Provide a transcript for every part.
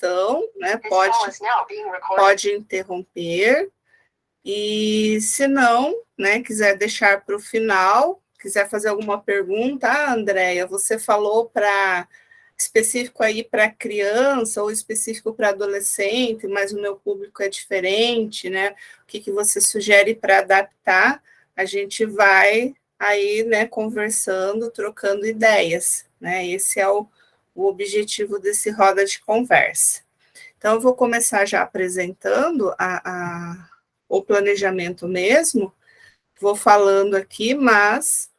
Então, né, pode interromper, e se não, né, quiser deixar para o final, quiser fazer alguma pergunta, Andréia, você falou para específico aí para criança ou específico para adolescente, mas o meu público é diferente, né? O que você sugere para adaptar? A gente vai aí, né, conversando, trocando ideias, né? Esse é o objetivo desse roda de conversa. Então, eu vou começar já apresentando o planejamento mesmo, vou falando aqui, mas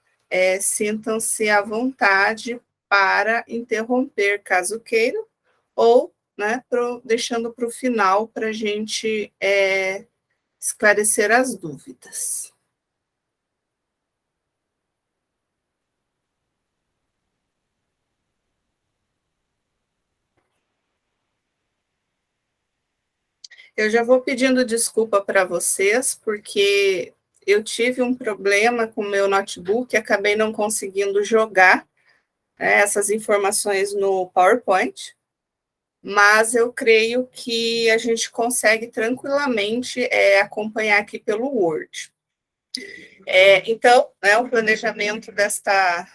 sintam-se à vontade para interromper, caso queiram, ou, né, deixando para o final para a gente esclarecer as dúvidas. Eu já vou pedindo desculpa para vocês, porque eu tive um problema com o meu notebook e acabei não conseguindo jogar essas informações no PowerPoint, mas eu creio que a gente consegue tranquilamente acompanhar aqui pelo Word. Então, né, o planejamento desta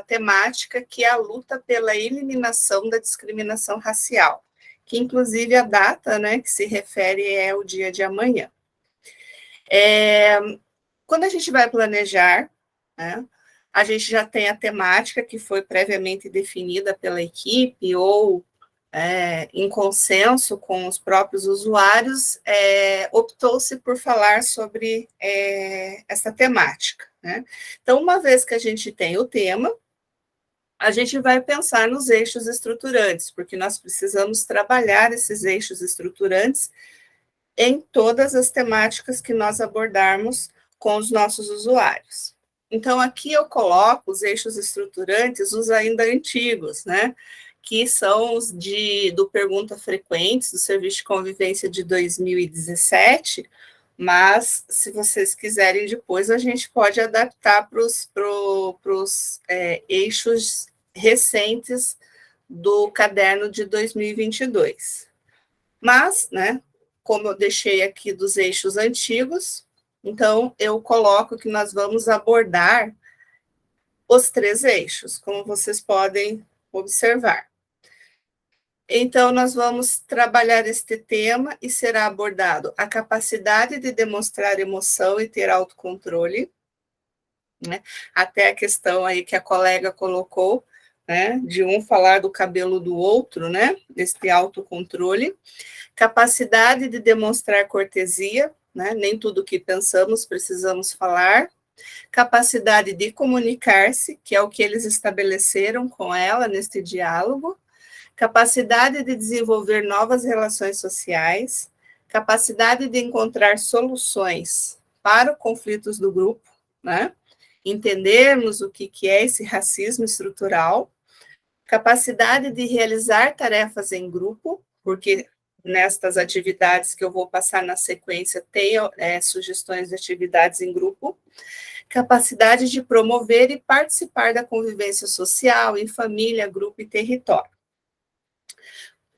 temática, que é a luta pela eliminação da discriminação racial, que inclusive a data, né, que se refere é o dia de amanhã. Quando a gente vai planejar, né, a gente já tem a temática que foi previamente definida pela equipe ou em consenso com os próprios usuários, optou-se por falar sobre essa temática, né? Então, uma vez que a gente tem o tema, a gente vai pensar nos eixos estruturantes, porque nós precisamos trabalhar esses eixos estruturantes em todas as temáticas que nós abordarmos com os nossos usuários. Então, aqui eu coloco os eixos estruturantes, os ainda antigos, né? Que são os do Pergunta Frequentes, do Serviço de Convivência de 2017, mas, se vocês quiserem depois, a gente pode adaptar para os eixos recentes do caderno de 2022. Mas, né, como eu deixei aqui dos eixos antigos, então eu coloco que nós vamos abordar os 3 eixos, como vocês podem observar. Então, nós vamos trabalhar este tema e será abordado a capacidade de demonstrar emoção e ter autocontrole, né? Até a questão aí que a colega colocou, né, de um falar do cabelo do outro, né, desse autocontrole. Capacidade de demonstrar cortesia, né, nem tudo que pensamos precisamos falar. Capacidade de comunicar-se, que é o que eles estabeleceram com ela neste diálogo. Capacidade de desenvolver novas relações sociais, capacidade de encontrar soluções para os conflitos do grupo, né? Entendermos o que é esse racismo estrutural, capacidade de realizar tarefas em grupo, porque nestas atividades que eu vou passar na sequência tem sugestões de atividades em grupo, capacidade de promover e participar da convivência social em família, grupo e território.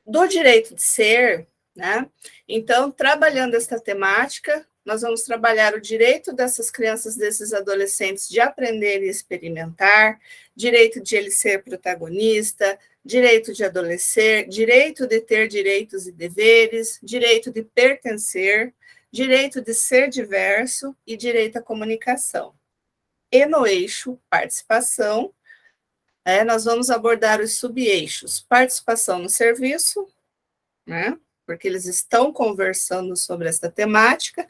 Do direito de ser, né? Então, trabalhando esta temática, nós vamos trabalhar o direito dessas crianças, desses adolescentes de aprender e experimentar, direito de ele ser protagonista, direito de adolescer, direito de ter direitos e deveres, direito de pertencer, direito de ser diverso e direito à comunicação. E no eixo participação, nós vamos abordar os subeixos, participação no serviço, né, porque eles estão conversando sobre essa temática,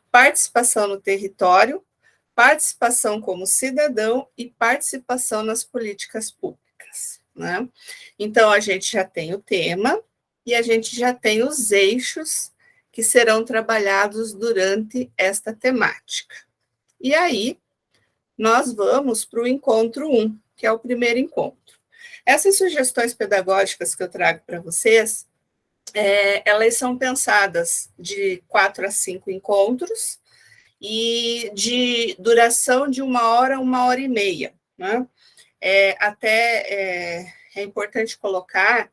participação no território, participação como cidadão e participação nas políticas públicas, né? Então, a gente já tem o tema e a gente já tem os eixos que serão trabalhados durante esta temática. E aí, nós vamos para o encontro 1, que é o primeiro encontro. Essas sugestões pedagógicas que eu trago para vocês, elas são pensadas de 4 a 5 encontros e de duração de 1 hora e meia, né? É importante colocar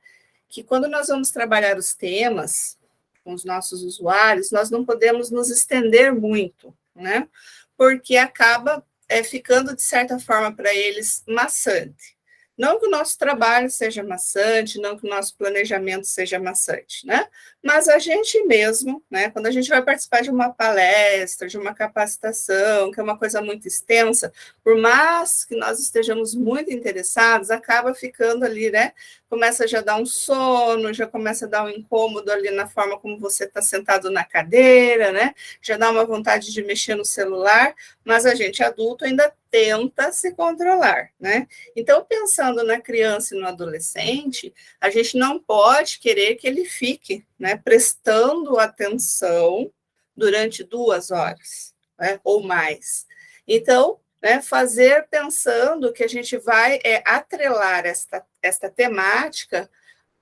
que quando nós vamos trabalhar os temas com os nossos usuários, nós não podemos nos estender muito, né? Porque acaba ficando, de certa forma, para eles maçante. Não que o nosso trabalho seja maçante, não que o nosso planejamento seja maçante, né? Mas a gente mesmo, né, quando a gente vai participar de uma palestra, de uma capacitação, que é uma coisa muito extensa, por mais que nós estejamos muito interessados, acaba ficando ali, né? Começa já a dar um sono, já começa a dar um incômodo ali na forma como você está sentado na cadeira, né? Já dá uma vontade de mexer no celular, mas a gente adulto ainda tenta se controlar, né? Então, pensando na criança e no adolescente, a gente não pode querer que ele fique, né, prestando atenção durante 2 horas, né, ou mais. Então, né, fazer pensando que a gente vai atrelar esta temática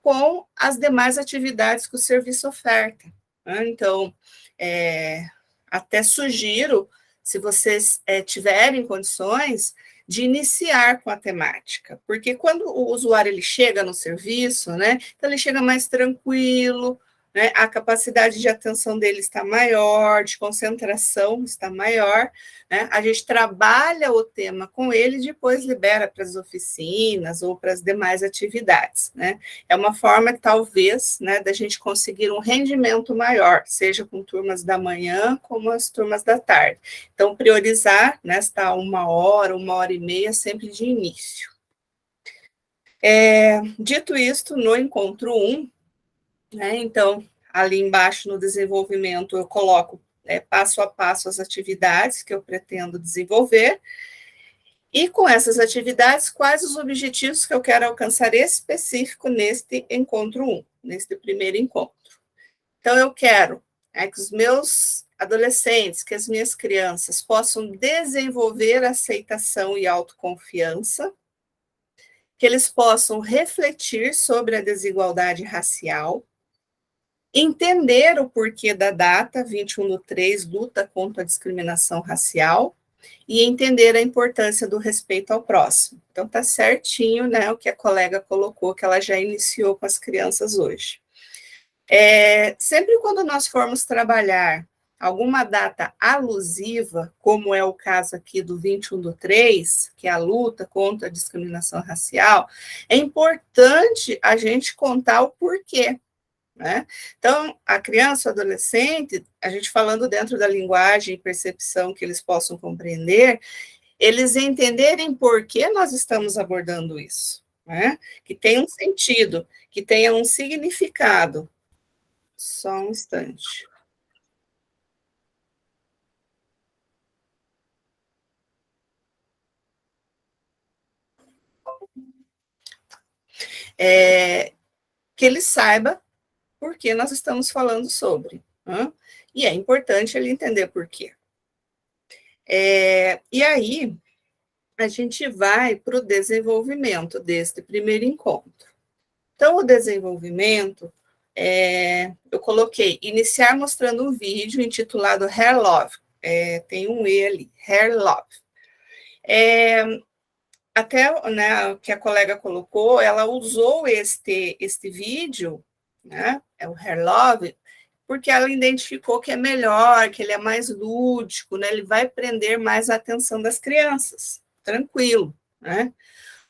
com as demais atividades que o serviço oferta, né? Então, até sugiro, se vocês tiverem condições, de iniciar com a temática, porque quando o usuário ele chega no serviço, né, então ele chega mais tranquilo, né, a capacidade de atenção dele está maior, de concentração está maior, né, a gente trabalha o tema com ele e depois libera para as oficinas ou para as demais atividades, né, é uma forma, talvez, né, da gente conseguir um rendimento maior, seja com turmas da manhã, como as turmas da tarde. Então, priorizar nesta 1 hora, 1 hora e meia, sempre de início. Dito isto, no encontro 1, né, então, ali embaixo no desenvolvimento, eu coloco passo a passo as atividades que eu pretendo desenvolver, e com essas atividades, quais os objetivos que eu quero alcançar específico neste encontro 1, neste primeiro encontro. Então, eu quero que os meus adolescentes, que as minhas crianças possam desenvolver aceitação e autoconfiança, que eles possam refletir sobre a desigualdade racial, entender o porquê da data 21/3, luta contra a discriminação racial, e entender a importância do respeito ao próximo. Então, está certinho, né, o que a colega colocou, que ela já iniciou com as crianças hoje. Sempre quando nós formos trabalhar alguma data alusiva, como é o caso aqui do 21/3, que é a luta contra a discriminação racial, é importante a gente contar o porquê, né? Então, a criança, o adolescente, a gente falando dentro da linguagem e percepção que eles possam compreender, eles entenderem por que nós estamos abordando isso, né? Que tenha um sentido, que tenha um significado. Só um instante. Que ele saiba por que nós estamos falando sobre, né? E é importante ele entender por quê. E aí, a gente vai para o desenvolvimento deste primeiro encontro. Então, o desenvolvimento, eu coloquei iniciar mostrando um vídeo intitulado Hair Love. Tem um E ali, Hair Love. Até, né, que a colega colocou, ela usou este vídeo, né, é o Hair Love, porque ela identificou que é melhor, que ele é mais lúdico, né, ele vai prender mais a atenção das crianças, tranquilo, né?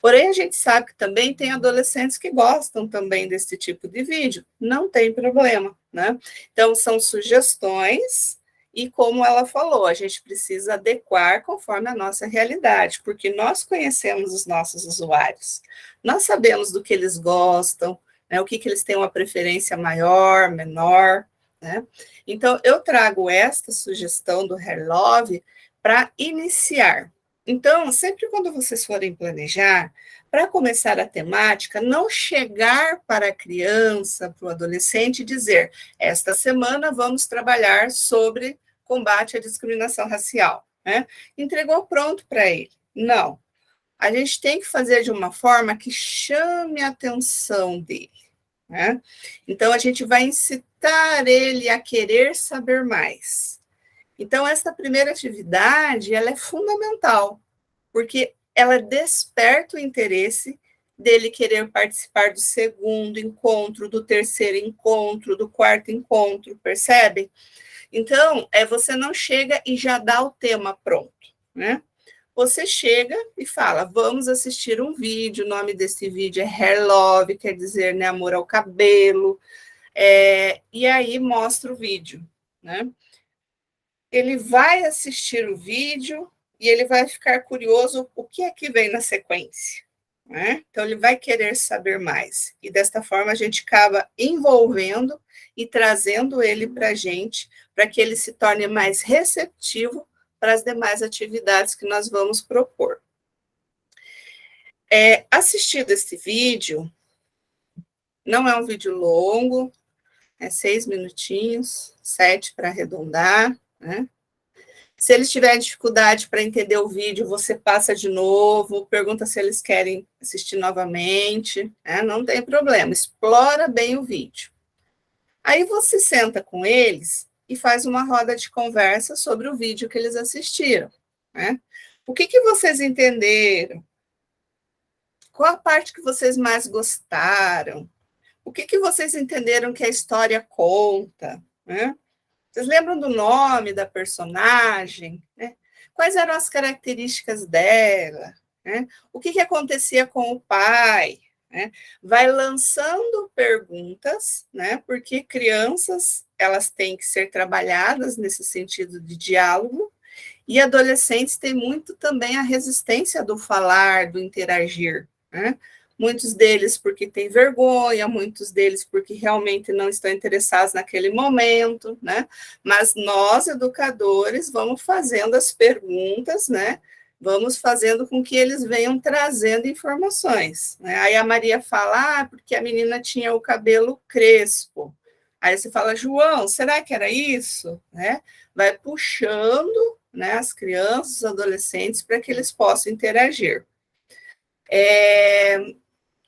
Porém, a gente sabe que também tem adolescentes que gostam também desse tipo de vídeo, não tem problema, né? Então, são sugestões, e como ela falou, a gente precisa adequar conforme a nossa realidade, porque nós conhecemos os nossos usuários, nós sabemos do que eles gostam, né, o que eles têm uma preferência maior, menor, né? Então, eu trago esta sugestão do Hair Love para iniciar. Então, sempre quando vocês forem planejar, para começar a temática, não chegar para a criança, para o adolescente e dizer, esta semana vamos trabalhar sobre combate à discriminação racial, né? Entregou pronto para ele. Não. A gente tem que fazer de uma forma que chame a atenção dele, né? Então, a gente vai incitar ele a querer saber mais. Então, essa primeira atividade, ela é fundamental, porque ela desperta o interesse dele querer participar do segundo encontro, do terceiro encontro, do quarto encontro, percebe? Então, você não chega e já dá o tema pronto, né? Você chega e fala, vamos assistir um vídeo, o nome desse vídeo é Hair Love, quer dizer, né, amor ao cabelo, e aí mostra o vídeo, né? Ele vai assistir o vídeo e ele vai ficar curioso o que é que vem na sequência, né? Então, ele vai querer saber mais. E desta forma, a gente acaba envolvendo e trazendo ele para a gente, para que ele se torne mais receptivo para as demais atividades que nós vamos propor. Assistindo esse vídeo, não é um vídeo longo, 6 minutinhos, 7 para arredondar, né? Se eles tiverem dificuldade para entender o vídeo, você passa de novo, pergunta se eles querem assistir novamente, né? Não tem problema, explora bem o vídeo. Aí você senta com eles e faz uma roda de conversa sobre o vídeo que eles assistiram, né? O que vocês entenderam? Qual a parte que vocês mais gostaram? O que vocês entenderam que a história conta, né? Vocês lembram do nome da personagem? Né? Quais eram as características dela? Né? O que acontecia com o pai? Né? Vai lançando perguntas, né? Porque crianças elas têm que ser trabalhadas nesse sentido de diálogo, e adolescentes têm muito também a resistência do falar, do interagir, né? Muitos deles porque têm vergonha, muitos deles porque realmente não estão interessados naquele momento, né? Mas nós, educadores, vamos fazendo as perguntas, né? Vamos fazendo com que eles venham trazendo informações, né? Aí a Maria fala, porque a menina tinha o cabelo crespo. Aí você fala, João, será que era isso? Né? Vai puxando, né, as crianças, os adolescentes, para que eles possam interagir.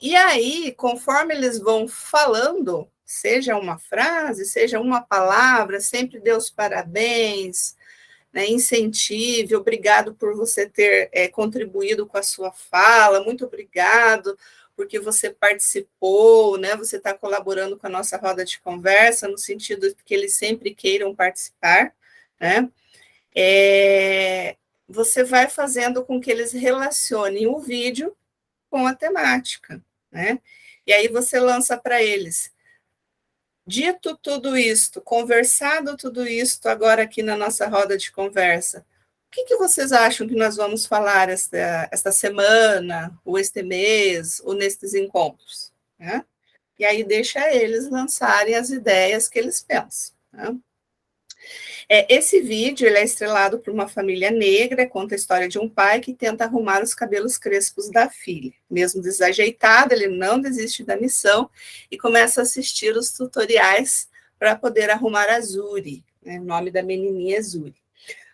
E aí, conforme eles vão falando, seja uma frase, seja uma palavra, sempre dê os parabéns, né, incentive, obrigado por você ter contribuído com a sua fala, muito obrigado porque você participou, né, você está colaborando com a nossa roda de conversa, no sentido de que eles sempre queiram participar, né? Você vai fazendo com que eles relacionem o vídeo com a temática, né? E aí você lança para eles. Dito tudo isto, conversado tudo isto agora aqui na nossa roda de conversa, o que vocês acham que nós vamos falar esta semana, ou este mês, ou nestes encontros? Né? E aí deixa eles lançarem as ideias que eles pensam. Né? Esse vídeo ele é estrelado por uma família negra, conta a história de um pai que tenta arrumar os cabelos crespos da filha. Mesmo desajeitado, ele não desiste da missão e começa a assistir os tutoriais para poder arrumar a Zuri, né? O nome da menininha é Zuri.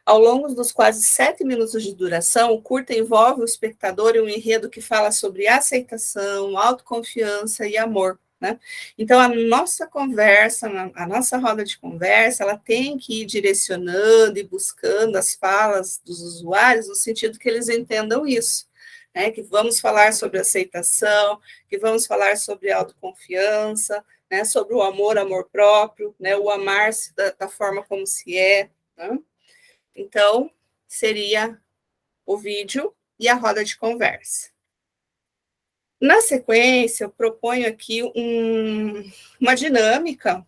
Ao longo dos quase 7 minutos de duração, o curta envolve o espectador em um enredo que fala sobre aceitação, autoconfiança e amor. Né? Então, a nossa conversa, a nossa roda de conversa, ela tem que ir direcionando e buscando as falas dos usuários no sentido que eles entendam isso, né? Que vamos falar sobre aceitação, que vamos falar sobre autoconfiança, né? Sobre o amor próprio, né? O amar-se da forma como se é. Né? Então, seria o vídeo e a roda de conversa. Na sequência, eu proponho aqui uma dinâmica.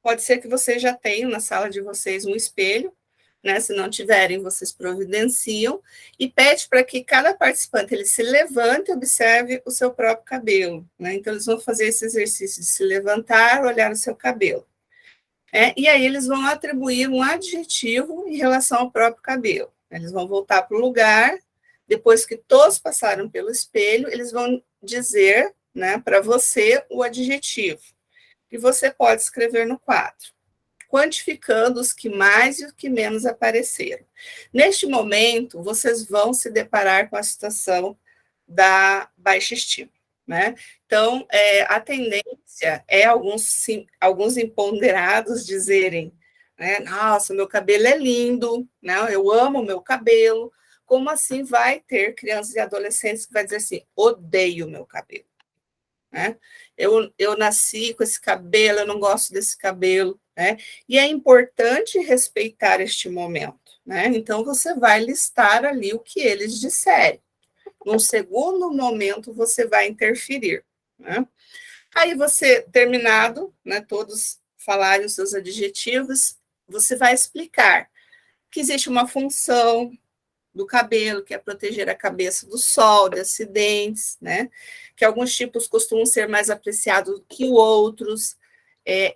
Pode ser que vocês já tenham na sala de vocês um espelho, né? Se não tiverem, vocês providenciam, e pede para que cada participante ele se levante e observe o seu próprio cabelo. Né? Então, eles vão fazer esse exercício de se levantar, olhar o seu cabelo. E aí eles vão atribuir um adjetivo em relação ao próprio cabelo. Eles vão voltar para o lugar, depois que todos passaram pelo espelho, eles vão dizer, né, para você o adjetivo, que você pode escrever no quadro, quantificando os que mais e os que menos apareceram. Neste momento, vocês vão se deparar com a situação da baixa estima. Né? Então, a tendência é alguns imponderados dizerem, né, nossa, meu cabelo é lindo, né? Eu amo meu cabelo, Como assim vai ter crianças e adolescentes que vai dizer assim, odeio meu cabelo, né? Eu nasci com esse cabelo, eu não gosto desse cabelo, né? E é importante respeitar este momento, né? Então, você vai listar ali o que eles disserem. Num segundo momento, você vai interferir, né? Aí você, terminado, né, todos falarem os seus adjetivos, você vai explicar que existe uma função do cabelo, que é proteger a cabeça do sol, de acidentes, né? Que alguns tipos costumam ser mais apreciados que outros,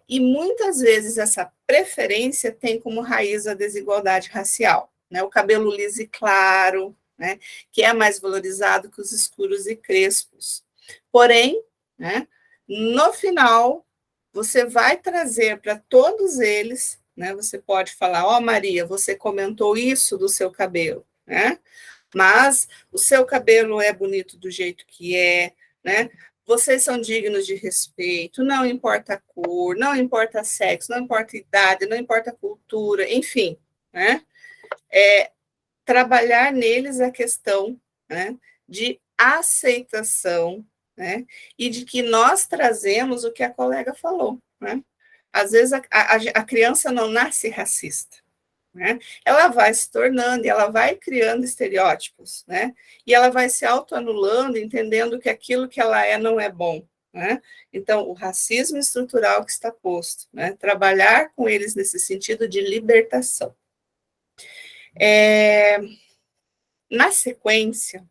e muitas vezes essa preferência tem como raiz a desigualdade racial, né? O cabelo liso e claro, né? Que é mais valorizado que os escuros e crespos. Porém, né? No final, você vai trazer para todos eles, né? Você pode falar, ó, Maria, você comentou isso do seu cabelo, né? Mas o seu cabelo é bonito do jeito que é, né? Vocês são dignos de respeito, não importa a cor, não importa sexo, não importa idade, não importa a cultura, enfim, né? Trabalhar neles a questão, né, de aceitação, né? E de que nós trazemos o que a colega falou, né? Às vezes a criança não nasce racista, né? Ela vai se tornando, ela vai criando estereótipos, né? E ela vai se autoanulando, entendendo que aquilo que ela é não é bom, né? Então, o racismo estrutural que está posto, né? Trabalhar com eles nesse sentido de libertação. Na sequência,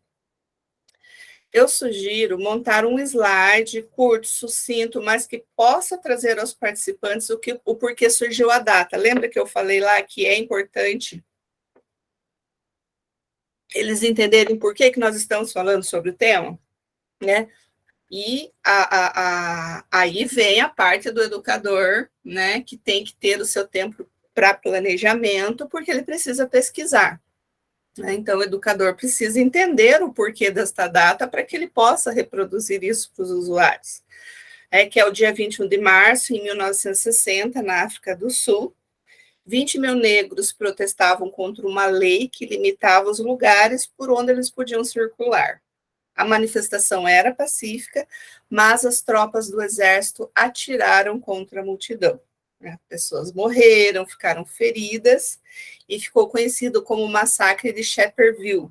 eu sugiro montar um slide curto, sucinto, mas que possa trazer aos participantes o porquê surgiu a data. Lembra que eu falei lá que é importante eles entenderem por que nós estamos falando sobre o tema, né? E aí vem a parte do educador, né, que tem que ter o seu tempo para planejamento, porque ele precisa pesquisar, né? Então, o educador precisa entender o porquê desta data para que ele possa reproduzir isso para os usuários. Que é o dia 21 de março, em 1960, na África do Sul, 20 mil negros protestavam contra uma lei que limitava os lugares por onde eles podiam circular. A manifestação era pacífica, mas as tropas do exército atiraram contra a multidão. Pessoas morreram, ficaram feridas, e ficou conhecido como o massacre de Shepherdville.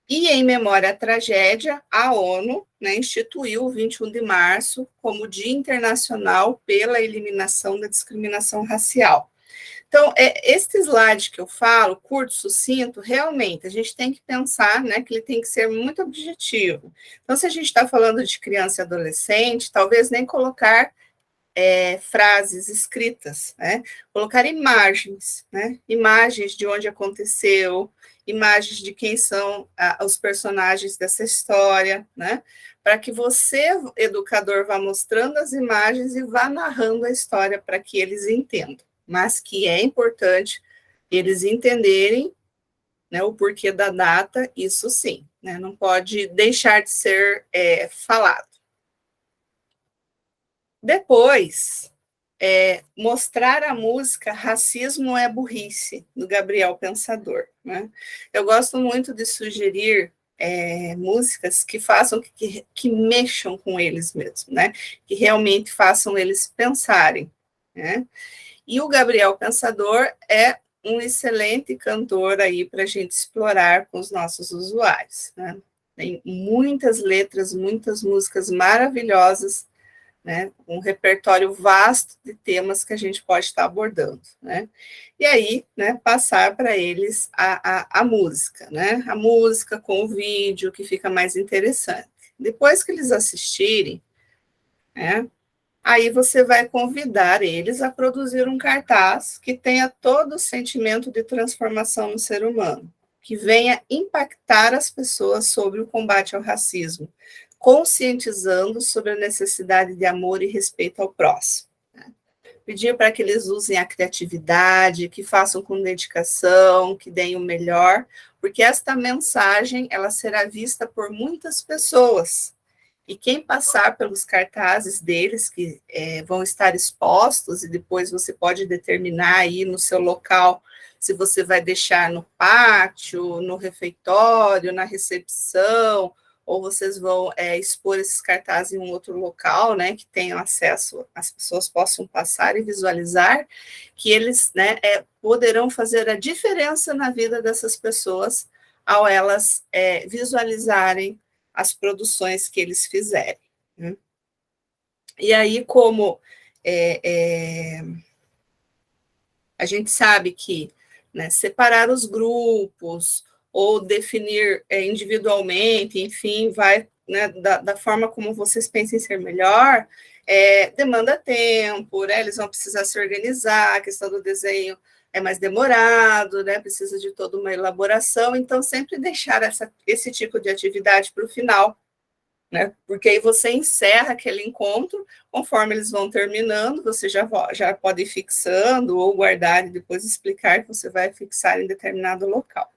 E, em memória à tragédia, a ONU, né, instituiu o 21 de março como Dia Internacional pela Eliminação da Discriminação Racial. Então, esse slide que eu falo, curto, sucinto, realmente, a gente tem que pensar, né, que ele tem que ser muito objetivo. Então, se a gente está falando de criança e adolescente, talvez nem colocar frases escritas, né, colocar imagens, né, imagens de onde aconteceu, imagens de quem são os personagens dessa história, né, para que você, educador, vá mostrando as imagens e vá narrando a história para que eles entendam. Mas que é importante eles entenderem, né, o porquê da data, isso sim, né, não pode deixar de ser falado. Depois, mostrar a música Racismo é Burrice, do Gabriel Pensador, né? Eu gosto muito de sugerir músicas que façam, que mexam com eles mesmos, né? Que realmente façam eles pensarem, né? E o Gabriel Pensador é um excelente cantor aí para a gente explorar com os nossos usuários, né? Tem muitas letras, muitas músicas maravilhosas, né? Um repertório vasto de temas que a gente pode estar abordando, né? E aí, né, passar para eles a música, né? A música com o vídeo, que fica mais interessante. Depois que eles assistirem, né, aí você vai convidar eles a produzir um cartaz que tenha todo o sentimento de transformação no ser humano, que venha impactar as pessoas sobre o combate ao racismo, conscientizando sobre a necessidade de amor e respeito ao próximo. Pedir para que eles usem a criatividade, que façam com dedicação, que deem o melhor, porque esta mensagem ela será vista por muitas pessoas, e quem passar pelos cartazes deles, que vão estar expostos, e depois você pode determinar aí no seu local se você vai deixar no pátio, no refeitório, na recepção, ou vocês vão expor esses cartazes em um outro local, né, que tenham acesso, as pessoas possam passar e visualizar, que eles, né, poderão fazer a diferença na vida dessas pessoas ao elas visualizarem as produções que eles fizerem. Né? E aí, como a gente sabe que, né, separar os grupos ou definir individualmente, enfim, vai, né, da forma como vocês pensem ser melhor, demanda tempo, né, eles vão precisar se organizar, a questão do desenho é mais demorado, né, precisa de toda uma elaboração, então sempre deixar esse tipo de atividade para o final, né, porque aí você encerra aquele encontro, conforme eles vão terminando, você já pode ir fixando ou guardar e depois explicar que você vai fixar em determinado local.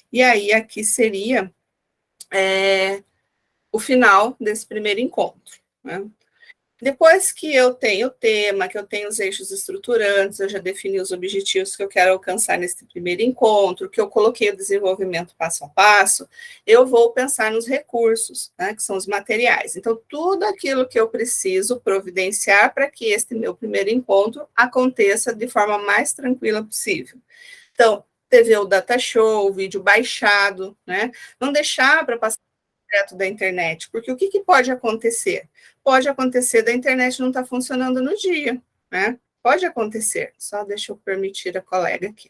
E aí, aqui seria o final desse primeiro encontro, né? Depois que eu tenho o tema, que eu tenho os eixos estruturantes, eu já defini os objetivos que eu quero alcançar nesse primeiro encontro, que eu coloquei o desenvolvimento passo a passo, eu vou pensar nos recursos, né, que são os materiais. Então, tudo aquilo que eu preciso providenciar para que este meu primeiro encontro aconteça de forma mais tranquila possível. Então, TV ou data show, vídeo baixado, né? Não deixar para passar direto da internet, porque o que pode acontecer? Pode acontecer da internet não estar funcionando no dia, né? Pode acontecer, só deixa eu permitir a colega aqui.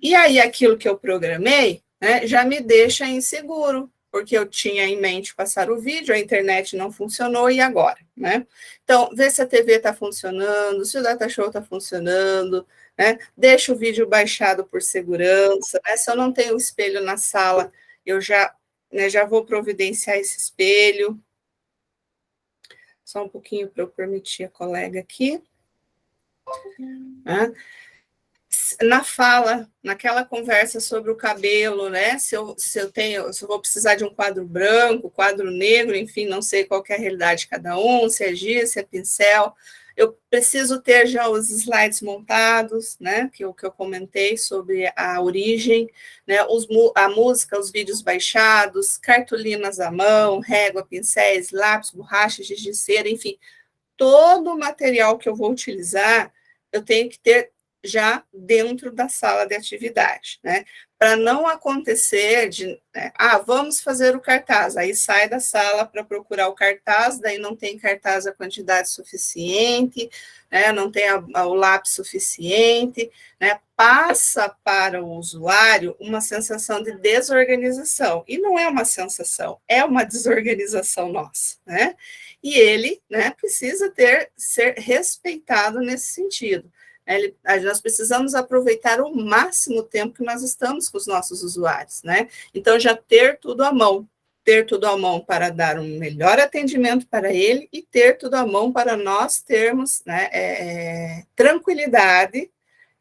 E aí, aquilo que eu programei, né, já me deixa inseguro, porque eu tinha em mente passar o vídeo, a internet não funcionou, e agora, né? Então, vê se a TV está funcionando, se o data show está funcionando, né? Deixa o vídeo baixado por segurança, né? Se eu não tenho espelho na sala, eu já vou providenciar esse espelho. Só um pouquinho para eu permitir a colega aqui. Né? Na fala, naquela conversa sobre o cabelo, né? Se eu vou precisar de um quadro branco, quadro negro, enfim, não sei qual é a realidade de cada um, se é giz, se é pincel. Eu preciso ter já os slides montados, né? Que eu comentei sobre a origem, né? A música, os vídeos baixados, cartolinas à mão, régua, pincéis, lápis, borracha, giz de cera, enfim, todo o material que eu vou utilizar, eu tenho que ter já dentro da sala de atividade, né? Para não acontecer de, vamos fazer o cartaz, aí sai da sala para procurar o cartaz, daí não tem cartaz a quantidade suficiente, né? Não tem o lápis suficiente, né? Passa para o usuário uma sensação de desorganização, e não é uma sensação, é uma desorganização nossa, né? E ele, né, precisa ser respeitado nesse sentido. Nós precisamos aproveitar o máximo tempo que nós estamos com os nossos usuários, né? Então, já ter tudo à mão para dar um melhor atendimento para ele e ter tudo à mão para nós termos, né, tranquilidade,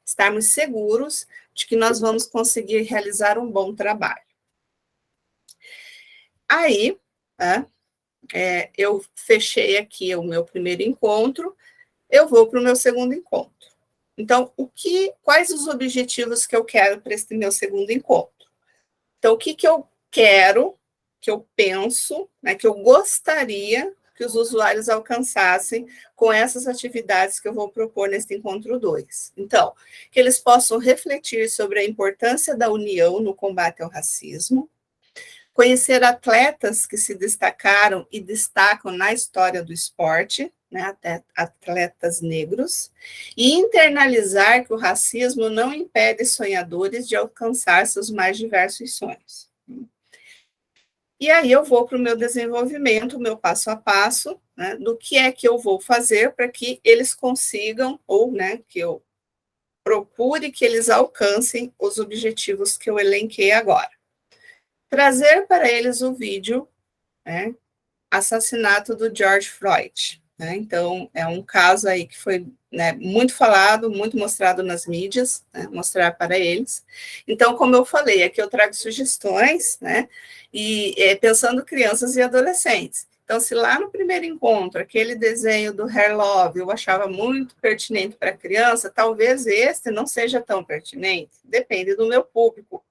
estarmos seguros de que nós vamos conseguir realizar um bom trabalho. Aí, eu fechei aqui o meu primeiro encontro, eu vou para o meu segundo encontro. Então, quais os objetivos que eu quero para esse meu segundo encontro? Então, o que eu quero, que eu penso, né, que eu gostaria que os usuários alcançassem com essas atividades que eu vou propor nesse encontro 2. Então, que eles possam refletir sobre a importância da união no combate ao racismo, conhecer atletas que se destacaram e destacam na história do esporte, né, até atletas negros, e internalizar que o racismo não impede sonhadores de alcançar seus mais diversos sonhos. E aí eu vou para o meu desenvolvimento, o meu passo a passo, né, do que é que eu vou fazer para que eles consigam, ou, né, que eu procure que eles alcancem os objetivos que eu elenquei agora. Trazer para eles o vídeo, né, Assassinato do George Floyd. né? Então, é um caso aí que foi, né, muito falado, muito mostrado nas mídias, né, mostrar para eles. Então, como eu falei, aqui eu trago sugestões, né, e pensando crianças e adolescentes. Então, se lá no primeiro encontro, aquele desenho do Hair Love eu achava muito pertinente para a criança, talvez este não seja tão pertinente, depende do meu público.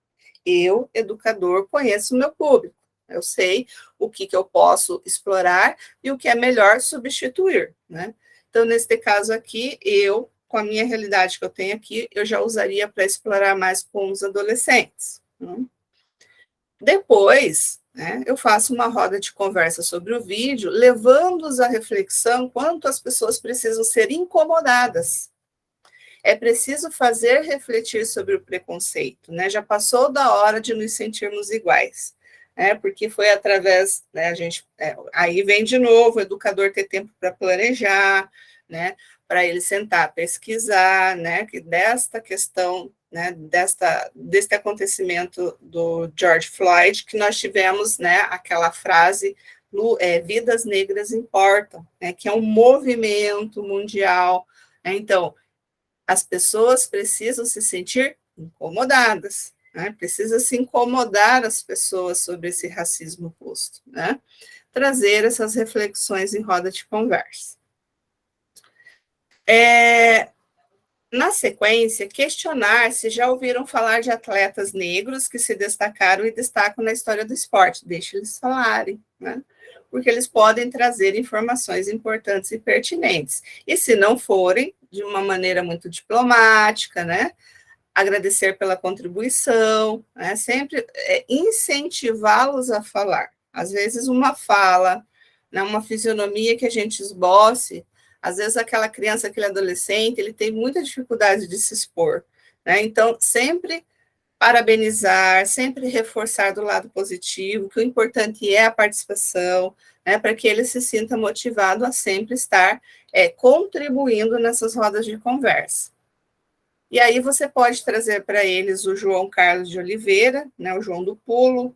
Eu, educador, conheço o meu público. Eu sei o que eu posso explorar e o que é melhor substituir, né? Então, nesse caso aqui, eu, com a minha realidade que eu tenho aqui, eu já usaria para explorar mais com os adolescentes. Né? Depois, né, eu faço uma roda de conversa sobre o vídeo, levando-os à reflexão quanto as pessoas precisam ser incomodadas. É preciso fazer refletir sobre o preconceito, né? Já passou da hora de nos sentirmos iguais, né? Porque foi através, né? Aí vem de novo o educador ter tempo para planejar, né? Para ele sentar, pesquisar, né? Que desta questão, né? Deste acontecimento do George Floyd, que nós tivemos, né? Aquela frase vidas negras importam, né? Que é um movimento mundial, né? Então as pessoas precisam se sentir incomodadas, né? Precisa se incomodar as pessoas sobre esse racismo posto, né? Trazer essas reflexões em roda de conversa. Na sequência, questionar se já ouviram falar de atletas negros que se destacaram e destacam na história do esporte. Deixe eles falarem, né? Porque eles podem trazer informações importantes e pertinentes. E se não forem, de uma maneira muito diplomática, né? Agradecer pela contribuição, né? Sempre incentivá-los a falar. Às vezes, uma fala, né? Uma fisionomia que a gente esboce, às vezes aquela criança, aquele adolescente, ele tem muita dificuldade de se expor, né? Então, sempre parabenizar, sempre reforçar do lado positivo, que o importante é a participação, né, para que ele se sinta motivado a sempre estar contribuindo nessas rodas de conversa. E aí você pode trazer para eles o João Carlos de Oliveira, né, o João do Pulo,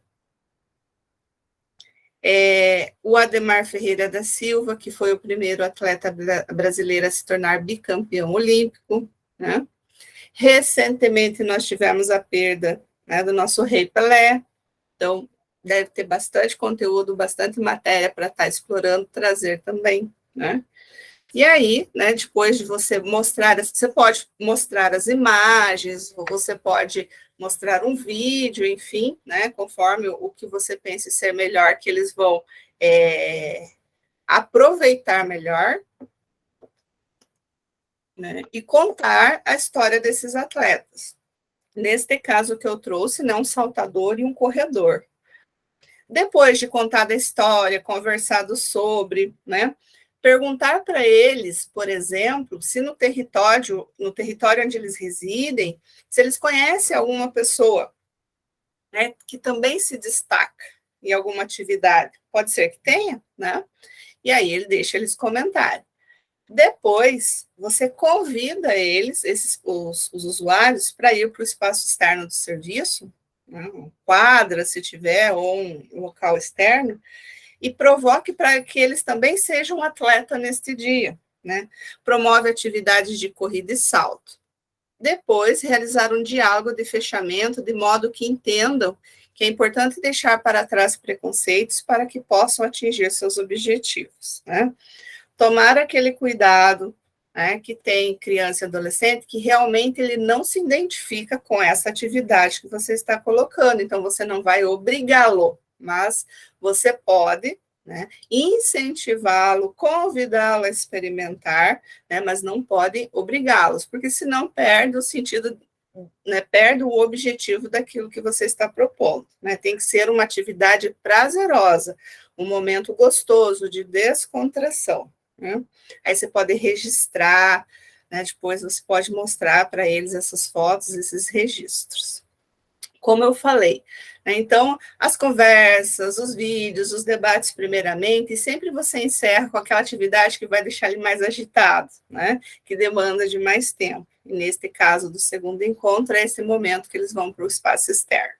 o Ademar Ferreira da Silva, que foi o primeiro atleta brasileiro a se tornar bicampeão olímpico, né? Recentemente, nós tivemos a perda, né, do nosso rei Pelé, então deve ter bastante conteúdo, bastante matéria para estar explorando, trazer também, né? E aí, né, depois de você mostrar, você pode mostrar as imagens, ou você pode mostrar um vídeo, enfim, né, conforme o que você pense ser melhor, que eles vão aproveitar melhor, né, e contar a história desses atletas. Neste caso que eu trouxe, né, um saltador e um corredor. Depois de contar a história, conversado sobre, né, perguntar para eles, por exemplo, se no território onde eles residem, se eles conhecem alguma pessoa, né, que também se destaca em alguma atividade. Pode ser que tenha, né? E aí ele deixa eles comentarem. Depois, você convida eles, os usuários, para ir para o espaço externo do serviço, né, quadra, se tiver, ou um local externo, e provoque para que eles também sejam atleta neste dia, né? Promove atividades de corrida e salto. Depois, realizar um diálogo de fechamento, de modo que entendam que é importante deixar para trás preconceitos para que possam atingir seus objetivos, né? Tomar aquele cuidado, né, que tem criança e adolescente, que realmente ele não se identifica com essa atividade que você está colocando, então você não vai obrigá-lo, mas você pode, né, incentivá-lo, convidá-lo a experimentar, né, mas não pode obrigá-los, porque senão perde o sentido, né, perde o objetivo daquilo que você está propondo, né? Tem que ser uma atividade prazerosa, um momento gostoso de descontração. Né? Aí você pode registrar, né? Depois você pode mostrar para eles essas fotos, esses registros. Como eu falei, né? Então, as conversas, os vídeos, os debates primeiramente, e sempre você encerra com aquela atividade que vai deixar ele mais agitado, né? Que demanda de mais tempo. E neste caso do segundo encontro, é esse momento que eles vão para o espaço externo.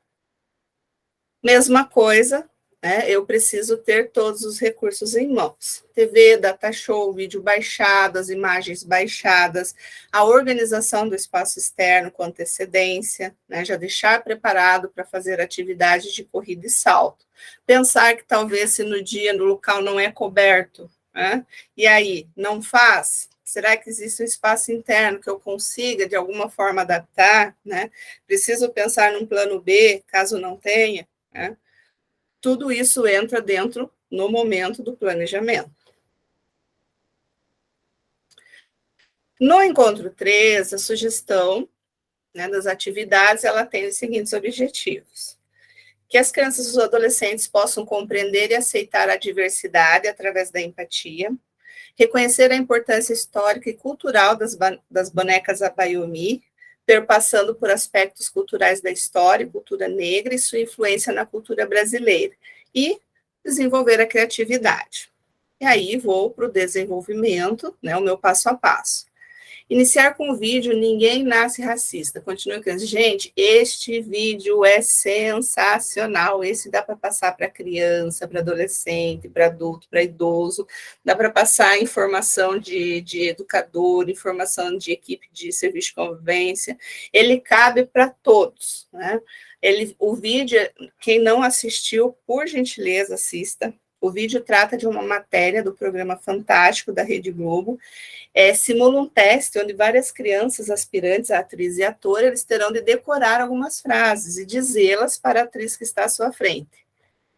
Mesma coisa, né, eu preciso ter todos os recursos em mãos. TV, data show, vídeo baixado, as imagens baixadas, a organização do espaço externo com antecedência, né, já deixar preparado para fazer atividade de corrida e salto. Pensar que talvez se no dia, no local não é coberto, né, e aí, não faz? Será que existe um espaço interno que eu consiga, de alguma forma, adaptar, né? Preciso pensar num plano B, caso não tenha, né? Tudo isso entra dentro no momento do planejamento. No encontro 3, a sugestão, né, das atividades, ela tem os seguintes objetivos: que as crianças e os adolescentes possam compreender e aceitar a diversidade através da empatia, reconhecer a importância histórica e cultural das bonecas Abayomi, perpassando por aspectos culturais da história e cultura negra e sua influência na cultura brasileira, e desenvolver a criatividade. E aí vou para o desenvolvimento, né, o meu passo a passo. Iniciar com o vídeo Ninguém Nasce Racista. Continue com gente, este vídeo é sensacional. Esse dá para passar para criança, para adolescente, para adulto, para idoso. Dá para passar informação de educador, informação de equipe de serviço de convivência. Ele cabe para todos, né? O vídeo, quem não assistiu, por gentileza, assista. O vídeo trata de uma matéria do programa Fantástico da Rede Globo. Simula um teste onde várias crianças aspirantes a atriz e ator, eles terão de decorar algumas frases e dizê-las para a atriz que está à sua frente.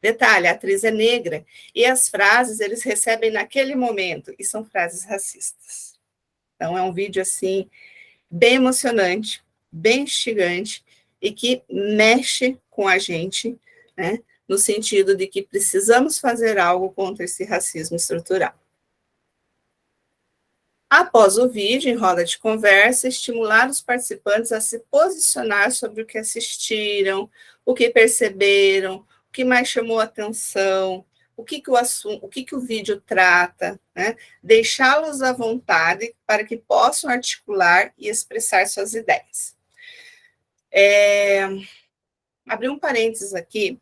Detalhe, a atriz é negra e as frases eles recebem naquele momento e são frases racistas. Então é um vídeo assim bem emocionante, bem instigante e que mexe com a gente, né, no sentido de que precisamos fazer algo contra esse racismo estrutural. Após o vídeo, em roda de conversa, estimular os participantes a se posicionar sobre o que assistiram, o que perceberam, o que mais chamou a atenção, o que o vídeo trata, né? Deixá-los à vontade para que possam articular e expressar suas ideias. Abrir um parênteses aqui.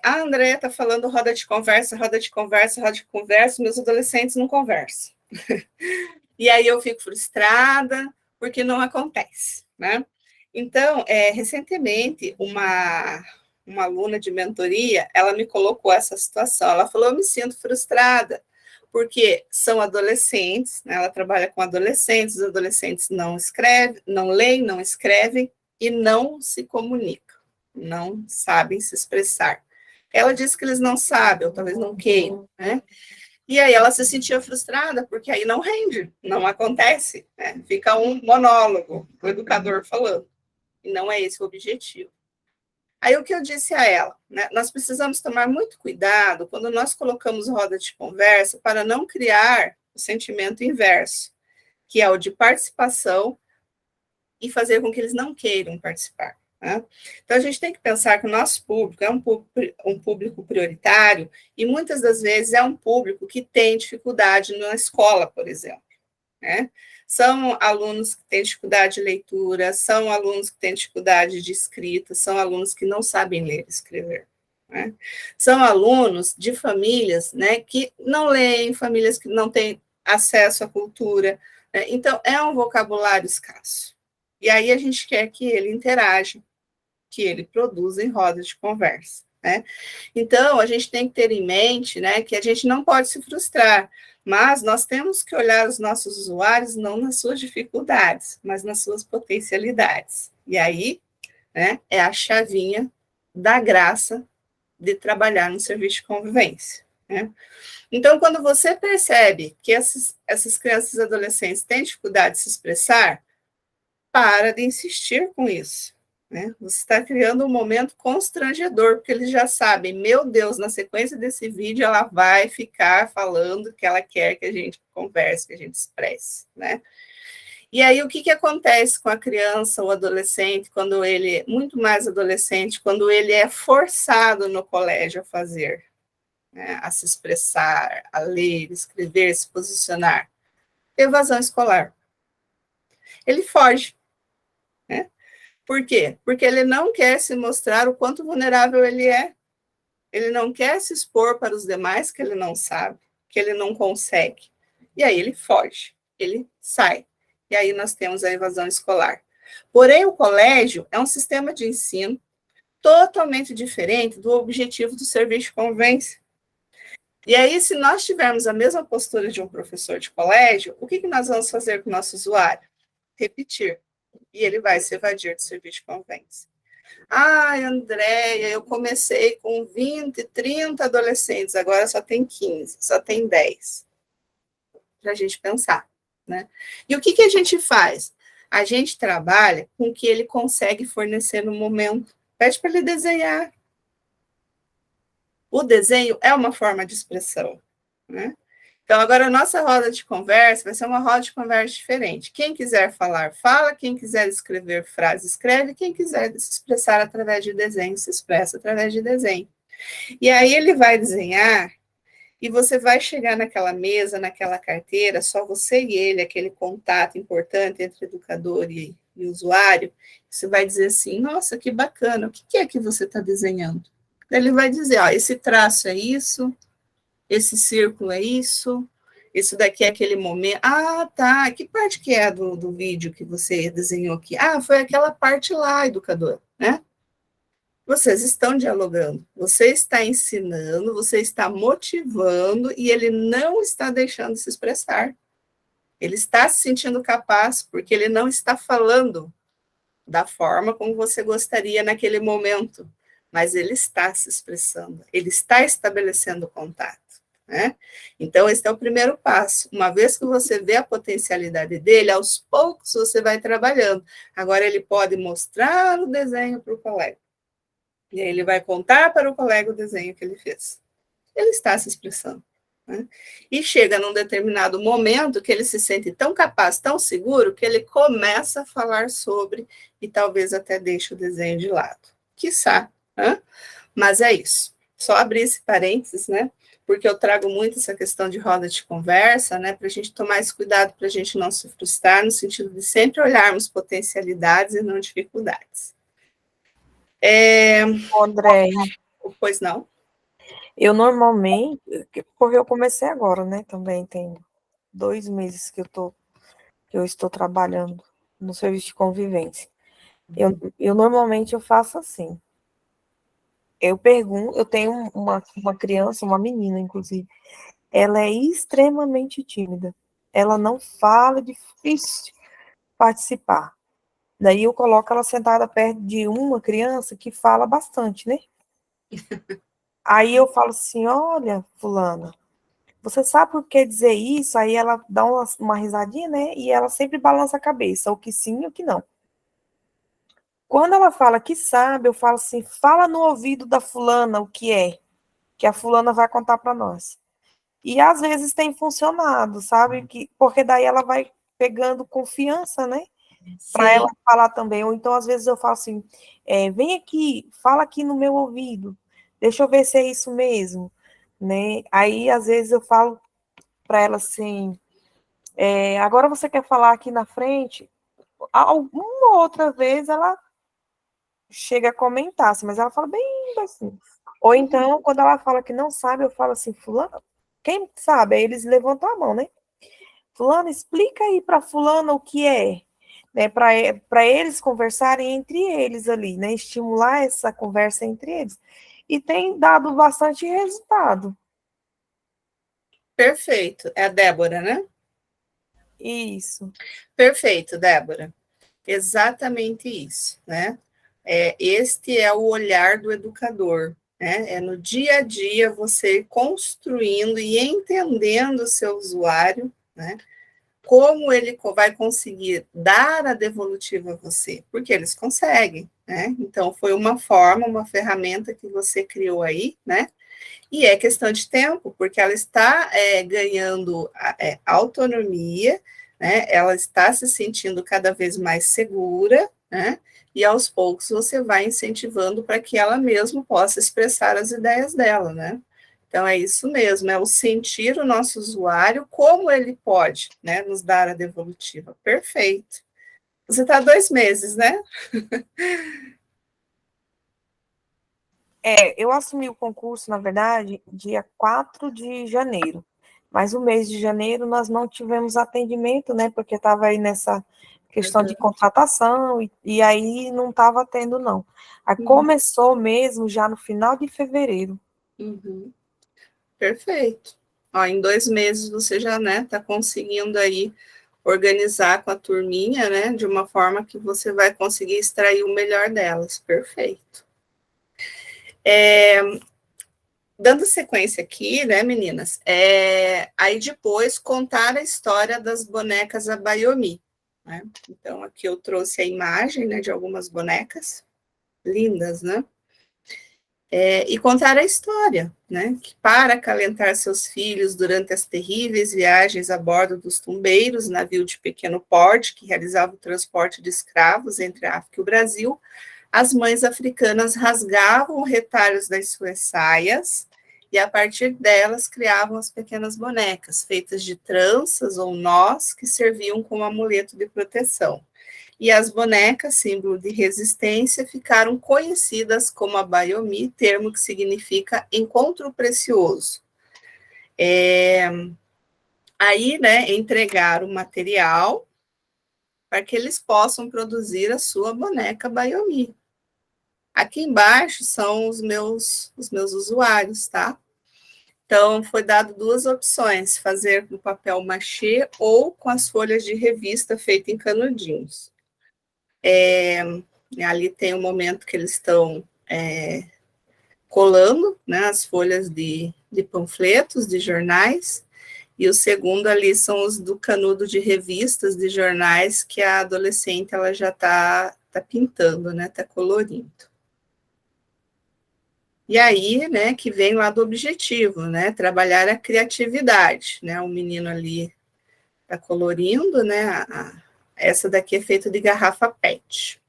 A Andréia está falando roda de conversa, meus adolescentes não conversam. E aí eu fico frustrada, porque não acontece, né? Então, recentemente, uma aluna de mentoria, ela me colocou essa situação, ela falou, eu me sinto frustrada, porque são adolescentes, né? Ela trabalha com adolescentes, os adolescentes não escrevem, não leem, não escrevem e não se comunicam, não sabem se expressar. Ela disse que eles não sabem, ou talvez não queiram, né? E aí ela se sentia frustrada, porque aí não rende, não acontece, né? Fica um monólogo, o educador falando, e não é esse o objetivo. Aí o que eu disse a ela, né? Nós precisamos tomar muito cuidado quando nós colocamos roda de conversa para não criar o sentimento inverso, que é o de participação e fazer com que eles não queiram participar. Né? Então, a gente tem que pensar que o nosso público é um público prioritário e, muitas das vezes, é um público que tem dificuldade na escola, por exemplo. Né? São alunos que têm dificuldade de leitura, são alunos que têm dificuldade de escrita, são alunos que não sabem ler e escrever. Né? São alunos de famílias, né, que não leem, famílias que não têm acesso à cultura. Né? Então, é um vocabulário escasso. E aí a gente quer que ele interaja, que ele produza em roda de conversa, né? Então, a gente tem que ter em mente, né, que a gente não pode se frustrar, mas nós temos que olhar os nossos usuários não nas suas dificuldades, mas nas suas potencialidades. E aí, né, é a chavinha da graça de trabalhar no serviço de convivência, né? Então, quando você percebe que essas crianças e adolescentes têm dificuldade de se expressar, para de insistir com isso. Né? Você está criando um momento constrangedor, porque eles já sabem, meu Deus, na sequência desse vídeo ela vai ficar falando que ela quer que a gente converse, que a gente expresse. Né? E aí, o que acontece com a criança ou adolescente, quando ele, muito mais adolescente, quando ele é forçado no colégio a fazer, né? A se expressar, a ler, escrever, se posicionar? Evasão escolar. Ele foge. Né? Por quê? Porque ele não quer se mostrar o quanto vulnerável ele é. Ele não quer se expor para os demais que ele não sabe, que ele não consegue. E aí ele foge, ele sai. E aí nós temos a evasão escolar. Porém, o colégio é um sistema de ensino totalmente diferente do objetivo do serviço de convivência. E aí, se nós tivermos a mesma postura de um professor de colégio, o que nós vamos fazer com o nosso usuário? Repetir. E ele vai se evadir do serviço de convivência. Ai, Andréia, eu comecei com 20, 30 adolescentes, agora só tem 15, só tem 10. Para a gente pensar, né? E o que a gente faz? A gente trabalha com o que ele consegue fornecer no momento. Pede para ele desenhar. O desenho é uma forma de expressão, né? Então, agora a nossa roda de conversa vai ser uma roda de conversa diferente. Quem quiser falar, fala. Quem quiser escrever frase, escreve. Quem quiser se expressar através de desenho, se expressa através de desenho. E aí ele vai desenhar e você vai chegar naquela mesa, naquela carteira, só você e ele, aquele contato importante entre educador e usuário. Você vai dizer assim, nossa, que bacana, o que é que você está desenhando? Ele vai dizer, ó, esse traço é isso, esse círculo é isso daqui é aquele momento. Ah, tá, que parte que é do vídeo que você desenhou aqui? Ah, foi aquela parte lá, educador, né? Vocês estão dialogando, você está ensinando, você está motivando e ele não está deixando de se expressar. Ele está se sentindo capaz, porque ele não está falando da forma como você gostaria naquele momento, mas ele está se expressando, ele está estabelecendo contato, né? Então, esse é o primeiro passo. Uma vez que você vê a potencialidade dele, aos poucos você vai trabalhando. Agora, ele pode mostrar o desenho para o colega. E aí ele vai contar para o colega o desenho que ele fez. Ele está se expressando, né? E chega num determinado momento que ele se sente tão capaz, tão seguro, que ele começa a falar sobre e talvez até deixe o desenho de lado. Quiçá, né? Mas é isso. Só abrir esse parênteses, né? Porque eu trago muito essa questão de roda de conversa, né? Para a gente tomar esse cuidado, para a gente não se frustrar, no sentido de sempre olharmos potencialidades e não dificuldades. André, Pois não? eu normalmente, porque eu comecei agora, né? Também tem 2 meses que eu estou trabalhando no serviço de convivência. Eu normalmente eu faço assim. Eu pergunto, eu tenho uma criança, uma menina, inclusive, ela é extremamente tímida. Ela não fala, é difícil participar. Daí eu coloco ela sentada perto de uma criança que fala bastante, né? Aí eu falo assim, olha, fulana, você sabe por que dizer isso? Aí ela dá uma risadinha, né? E ela sempre balança a cabeça, ou que sim, ou que não. Quando ela fala que sabe, eu falo assim, fala no ouvido da fulana o que a fulana vai contar para nós. E às vezes tem funcionado, sabe? Porque daí ela vai pegando confiança, né? Para ela falar também. Ou então, às vezes, eu falo assim, vem aqui, fala aqui no meu ouvido, deixa eu ver se é isso mesmo, né? Aí, às vezes, eu falo para ela assim, agora você quer falar aqui na frente? Alguma outra vez ela chega a comentar, assim, mas ela fala bem assim. Ou então, quando ela fala que não sabe, eu falo assim, fulano, quem sabe? Aí eles levantam a mão, né? Fulano, explica aí para fulano o que é, né? Para eles conversarem entre eles ali, né? Estimular essa conversa entre eles. E tem dado bastante resultado. Perfeito. É a Débora, né? Isso. Perfeito, Débora. Exatamente isso, né? Este é o olhar do educador, né? É no dia a dia você construindo e entendendo o seu usuário, né? Como ele vai conseguir dar a devolutiva a você, porque eles conseguem, né? Então, foi uma forma, uma ferramenta que você criou aí, né? E é questão de tempo, porque ela está ganhando autonomia, né? Ela está se sentindo cada vez mais segura, né? E aos poucos você vai incentivando para que ela mesma possa expressar as ideias dela, né? Então é isso mesmo, é o sentir o nosso usuário como ele pode, né, nos dar a devolutiva. Perfeito. Você está 2 meses, né? Eu assumi o concurso, na verdade, dia 4 de janeiro. Mas o mês de janeiro nós não tivemos atendimento, né? Porque estava aí nessa questão de contratação, e aí não estava tendo, não. Aí começou mesmo já no final de fevereiro. Uhum. Perfeito. Ó, em 2 meses você já, né, tá conseguindo aí organizar com a turminha, né, de uma forma que você vai conseguir extrair o melhor delas. Perfeito. Dando sequência aqui, né, meninas, aí depois contar a história das bonecas Abayomi, né? Então, aqui eu trouxe a imagem, né, de algumas bonecas lindas, né? E contar a história, né? Que para acalentar seus filhos durante as terríveis viagens a bordo dos tumbeiros, navio de pequeno porte que realizava o transporte de escravos entre a África e o Brasil, as mães africanas rasgavam retalhos das suas saias e, a partir delas, criavam as pequenas bonecas, feitas de tranças ou nós, que serviam como amuleto de proteção. E as bonecas, símbolo de resistência, ficaram conhecidas como a Bayomi, termo que significa encontro precioso. Aí, né, entregar o material para que eles possam produzir a sua boneca Bayomi. Aqui embaixo são os meus usuários, tá? Então, foi dado 2 opções, fazer no papel machê ou com as folhas de revista feita em canudinhos. Ali tem um momento que eles estão colando, né, as folhas de panfletos, de jornais, e o segundo ali são os do canudo de revistas, de jornais, que a adolescente ela já está pintando, né, está colorindo. E aí, né, que vem lá do objetivo, né, trabalhar a criatividade, né, o menino ali está colorindo, né, essa daqui é feita de garrafa PET.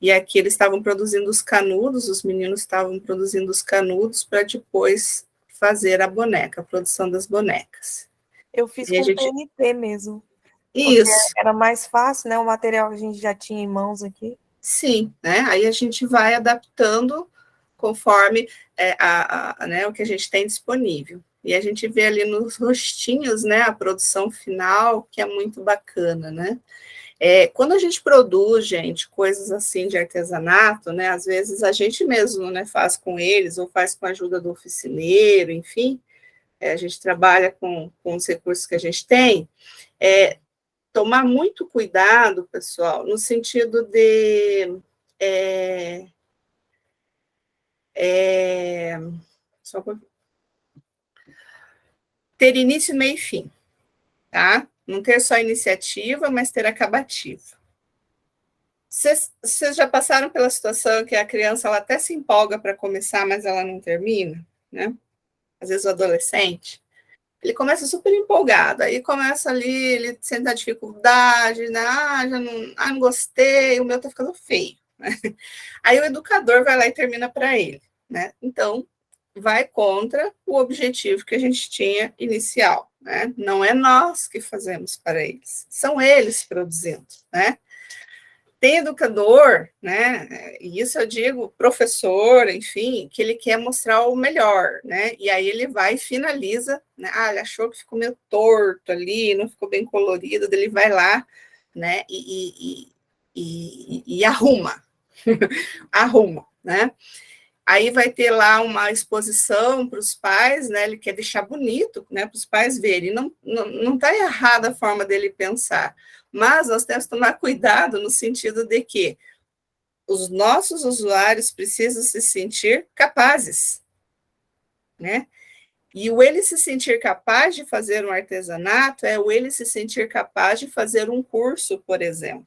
E aqui eles estavam produzindo os canudos, os meninos estavam produzindo os canudos para depois fazer a boneca, a produção das bonecas. Eu fiz com TNT mesmo. Isso. Era mais fácil, né? O material que a gente já tinha em mãos aqui. Sim, né? Aí a gente vai adaptando conforme né, o que a gente tem disponível. E a gente vê ali nos rostinhos, né, a produção final, que é muito bacana, né? Quando a gente produz, gente, coisas assim de artesanato, né, às vezes a gente mesmo, né, faz com eles, ou faz com a ajuda do oficineiro, enfim, a gente trabalha com os recursos que a gente tem, tomar muito cuidado, pessoal, no sentido de só ter início, meio e fim, tá? Não ter só iniciativa, mas ter acabativa. Vocês já passaram pela situação que a criança ela até se empolga para começar, mas ela não termina, né? Às vezes o adolescente, ele começa super empolgado, aí começa ali, ele sente a dificuldade, né? Já não gostei, o meu tá ficando feio. Né? Aí o educador vai lá e termina para ele, né? Então, vai contra o objetivo que a gente tinha inicial, né? Não é nós que fazemos para eles, são eles produzindo, né? Tem educador, né? E isso eu digo, professor, enfim, que ele quer mostrar o melhor, né? E aí ele vai e finaliza, né? Ele achou que ficou meio torto ali, não ficou bem colorido, ele vai lá, né? E arruma, arruma, né? Aí vai ter lá uma exposição para os pais, né? Ele quer deixar bonito, né? Para os pais verem. Não está errada a forma dele pensar, mas nós temos que tomar cuidado no sentido de que os nossos usuários precisam se sentir capazes, né? E o ele se sentir capaz de fazer um artesanato é o ele se sentir capaz de fazer um curso, por exemplo.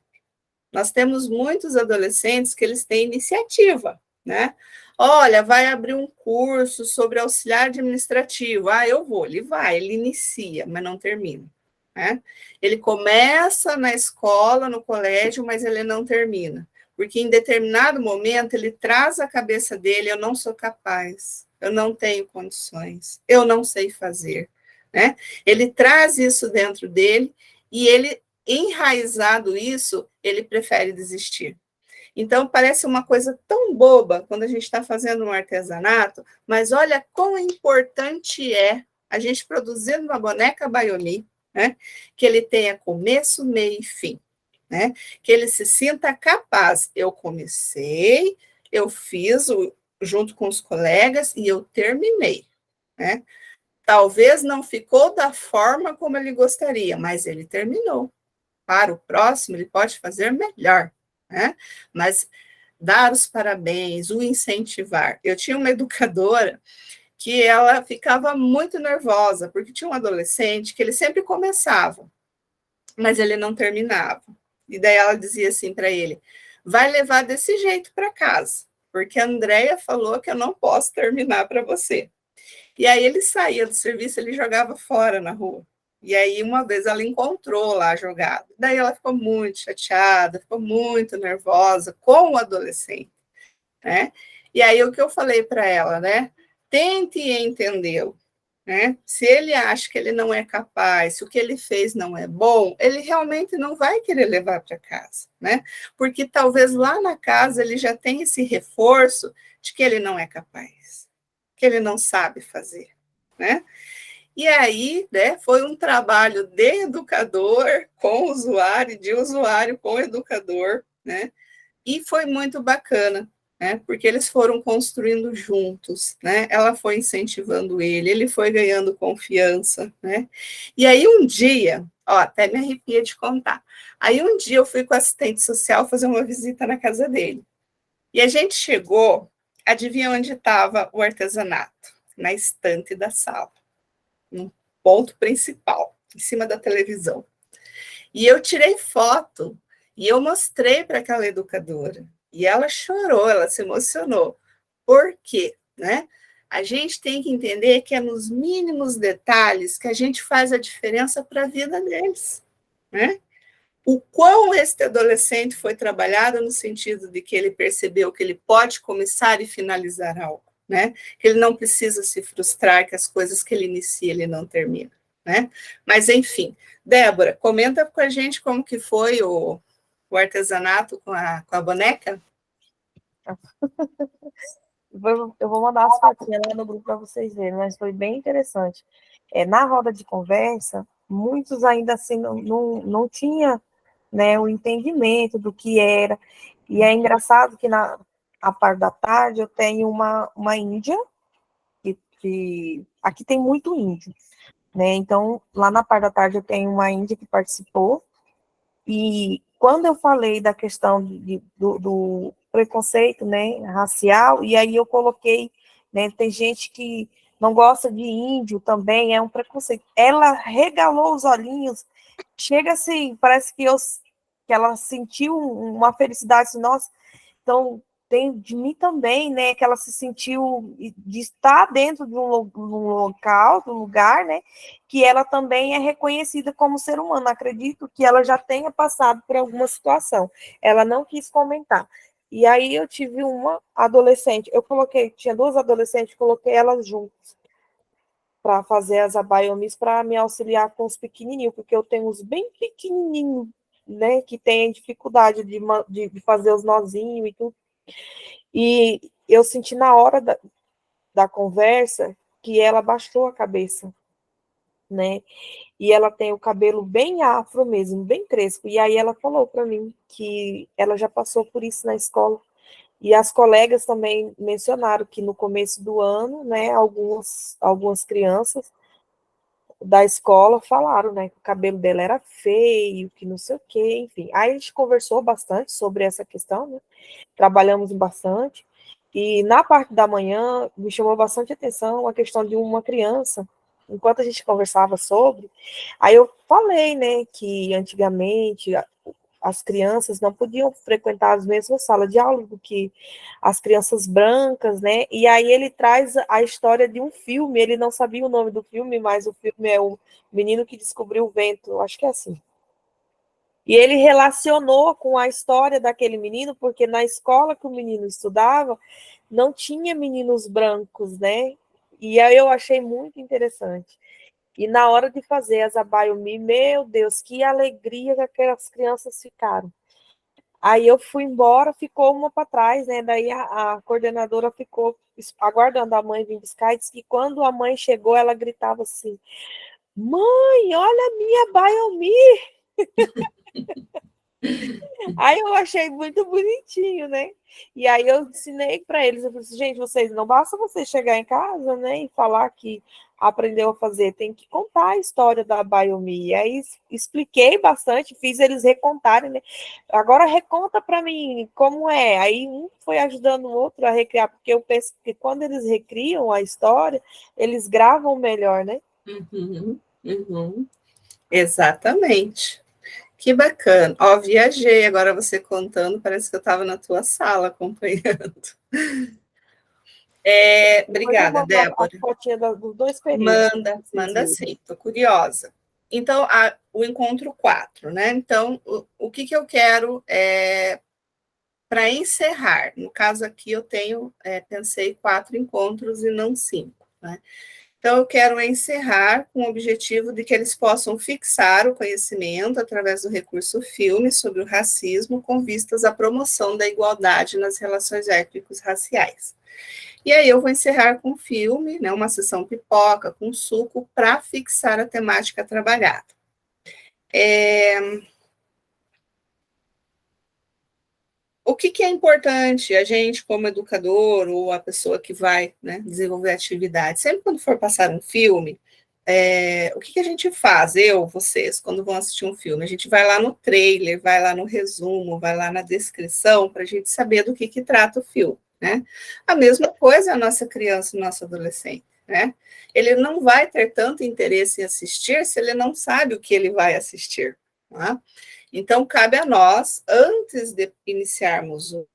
Nós temos muitos adolescentes que eles têm iniciativa, né? Olha, vai abrir um curso sobre auxiliar administrativo. Eu vou. Ele vai, ele inicia, mas não termina. Né? Ele começa na escola, no colégio, mas ele não termina. Porque em determinado momento ele traz a cabeça dele, eu não sou capaz, eu não tenho condições, eu não sei fazer. Né? Ele traz isso dentro dele e ele, enraizado isso, ele prefere desistir. Então, parece uma coisa tão boba quando a gente está fazendo um artesanato, mas olha quão importante é a gente produzir uma boneca Baiomi, né? Que ele tenha começo, meio e fim, né? Que ele se sinta capaz. Eu comecei, eu fiz junto com os colegas e eu terminei, né? Talvez não ficou da forma como ele gostaria, mas ele terminou. Para o próximo, ele pode fazer melhor, né? Mas dar os parabéns, o incentivar. Eu tinha uma educadora que ela ficava muito nervosa, porque tinha um adolescente que ele sempre começava, mas ele não terminava. E daí ela dizia assim para ele: vai levar desse jeito para casa, porque a Andréia falou que eu não posso terminar para você. E aí ele saía do serviço, ele jogava fora na rua. E aí uma vez ela encontrou lá jogado. Daí ela ficou muito chateada, ficou muito nervosa com o adolescente, né? E aí o que eu falei para ela, né? Tente entendê-lo, né? Se ele acha que ele não é capaz, se o que ele fez não é bom, ele realmente não vai querer levar para casa, né? Porque talvez lá na casa ele já tenha esse reforço de que ele não é capaz, que ele não sabe fazer, né? E aí, né, foi um trabalho de educador com usuário, de usuário com educador, né? E foi muito bacana, né? Porque eles foram construindo juntos, né? Ela foi incentivando ele foi ganhando confiança, né? E aí um dia, ó, até me arrepia de contar. Aí um dia eu fui com o assistente social fazer uma visita na casa dele. E a gente chegou, adivinha onde estava o artesanato? Na estante da sala, no ponto principal, em cima da televisão. E eu tirei foto e eu mostrei para aquela educadora. E ela chorou, ela se emocionou. Por quê? Né? A gente tem que entender que é nos mínimos detalhes que a gente faz a diferença para a vida deles. Né? O quão este adolescente foi trabalhado no sentido de que ele percebeu que ele pode começar e finalizar algo, né? Que ele não precisa se frustrar que as coisas que ele inicia ele não termina, né? Mas enfim, Débora, comenta com a gente como que foi o artesanato com a boneca. Eu vou mandar as fotinhas lá no grupo para vocês verem, mas foi bem interessante. Na roda de conversa, muitos ainda assim não tinha, né, o entendimento do que era. E é engraçado que a parte da tarde eu tenho uma índia, que aqui tem muito índio, né? Então, lá na parte da tarde eu tenho uma índia que participou, e quando eu falei da questão do preconceito, né, racial, e aí eu coloquei, né, tem gente que não gosta de índio também, é um preconceito. Ela regalou os olhinhos, chega assim, parece que ela sentiu uma felicidade, assim, nossa, então tem de mim também, né, que ela se sentiu de estar dentro de um local, de um lugar, né, que ela também é reconhecida como ser humano. Acredito que ela já tenha passado por alguma situação. Ela não quis comentar. E aí eu tive uma adolescente, tinha duas adolescentes, coloquei elas juntas para fazer as abaiomis para me auxiliar com os pequenininhos, porque eu tenho uns bem pequenininhos, né, que têm dificuldade de fazer os nozinhos e tudo. E eu senti na hora da conversa que ela baixou a cabeça, né? E ela tem o cabelo bem afro mesmo, bem crespo. E aí ela falou para mim que ela já passou por isso na escola. E as colegas também mencionaram que no começo do ano, né, algumas crianças da escola falaram, né, que o cabelo dela era feio, que não sei o quê, enfim. Aí a gente conversou bastante sobre essa questão, né? Trabalhamos bastante. E na parte da manhã me chamou bastante atenção a questão de uma criança. Enquanto a gente conversava sobre, aí eu falei, né, que antigamente as crianças não podiam frequentar as mesmas salas de aula do que as crianças brancas, né? E aí ele traz a história de um filme, ele não sabia o nome do filme, mas o filme é O Menino que Descobriu o Vento, eu acho que é assim. E ele relacionou com a história daquele menino, porque na escola que o menino estudava, não tinha meninos brancos, né? E aí eu achei muito interessante. E na hora de fazer as abaiomi, meu Deus, que alegria que aquelas crianças ficaram. Aí eu fui embora, ficou uma para trás, né? Daí a coordenadora ficou aguardando a mãe vir buscar, e disse que quando a mãe chegou, ela gritava assim: Mãe, olha a minha Biomi! Aí eu achei muito bonitinho, né? E aí eu ensinei para eles, eu falei assim, gente, vocês não basta você chegar em casa, né, e falar que aprendeu a fazer, tem que contar a história da Biomi. E aí expliquei bastante, fiz eles recontarem, né? Agora reconta para mim como é. Aí um foi ajudando o outro a recriar, porque eu penso que quando eles recriam a história, eles gravam melhor, né? Uhum, uhum. Exatamente. Que bacana. Ó, viajei agora você contando, parece que eu estava na tua sala acompanhando. Depois eu Obrigada, mando a Débora. fotinha dos dois períodos para Manda, vocês manda verem. sim, estou curiosa. Então, o encontro 4, né? Então, o que, que eu quero para encerrar? No caso aqui, eu tenho, pensei 4 encontros e não 5, né? Então, eu quero encerrar com o objetivo de que eles possam fixar o conhecimento através do recurso filme sobre o racismo, com vistas à promoção da igualdade nas relações étnicos-raciais. E aí eu vou encerrar com um filme, né, uma sessão pipoca com suco para fixar a temática trabalhada. O que, que é importante a gente, como educador, ou a pessoa que vai, né, desenvolver atividade, sempre quando for passar um filme, o que, que a gente faz, eu, vocês, quando vão assistir um filme? A gente vai lá no trailer, vai lá no resumo, vai lá na descrição, para a gente saber do que trata o filme, né? A mesma coisa a nossa criança e nosso adolescente, né? Ele não vai ter tanto interesse em assistir se ele não sabe o que ele vai assistir, tá? Então, cabe a nós, antes de iniciarmos o.